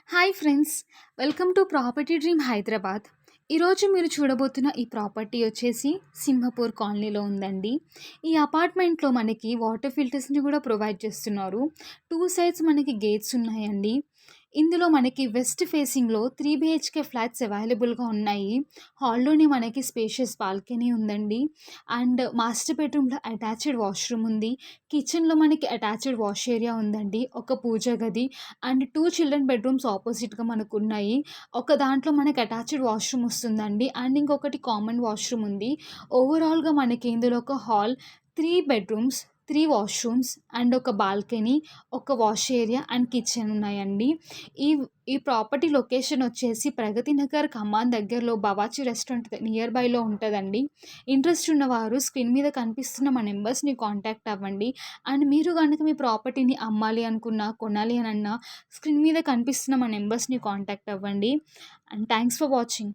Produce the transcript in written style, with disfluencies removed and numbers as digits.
Hi friends, welcome to property dream Hyderabad. ఈరోజు మీరు చూడబోతున్న ఈ ప్రాపర్టీ వచ్చేసి సింహపూర్ కాలనీలో ఉందండి. ఈ అపార్ట్మెంట్లో మనకి వాటర్ ఫిల్టర్స్ని కూడా ప్రొవైడ్ చేస్తున్నారు. టూ సైడ్స్ మనకి గేట్స్ ఉన్నాయండి. ఇందులో మనకి వెస్ట్ ఫేసింగ్లో 3 BHK ఫ్లాట్స్ అవైలబుల్గా ఉన్నాయి. హాల్లోనే మనకి స్పేషియస్ బాల్కనీ ఉందండి. అండ్ మాస్టర్ బెడ్రూమ్లో అటాచ్డ్ వాష్రూమ్ ఉంది. కిచెన్లో మనకి అటాచ్డ్ వాష్ ఏరియా ఉందండి. ఒక పూజ గది అండ్ 2 చిల్డ్రన్ బెడ్రూమ్స్ ఆపోజిట్‌గా మనకున్నాయి. ఒక దాంట్లో మనకి అటాచ్డ్ వాష్‌రూమ్ వస్తుందండి. అండ్ ఇంకొకటి కామన్ వాష్‌రూమ్ ఉంది. ఓవరాల్‌గా మనకి ఇందులో ఒక హాల్, 3 బెడ్రూమ్స్, 3 వాష్‌రూమ్స్ అండ్ ఒక బాల్కనీ, ఒక వాష్ ఏరియా అండ్ కిచెన్ ఉన్నాయండి. ఈ ఈ ప్రాపర్టీ లొకేషన్ వచ్చేసి ప్రగతి నగర్ కమాన్ దగ్గరలో బవాచి రెస్టారెంట్ నియర్ బైలో ఉంటదండి. ఇంట్రెస్ట్ ఉన్నవారు స్క్రీన్ మీద కనిపిస్తున్న మా నంబర్స్‌ని కాంటాక్ట్ అవ్వండి. అండ్ మీరు గనుక మీ ప్రాపర్టీని అమ్మాలి అనుకున్నా, కొనాలి అనన్నా స్క్రీన్ మీద కనిపిస్తున్న మా నంబర్స్‌ని కాంటాక్ట్ అవ్వండి. And thanks for watching.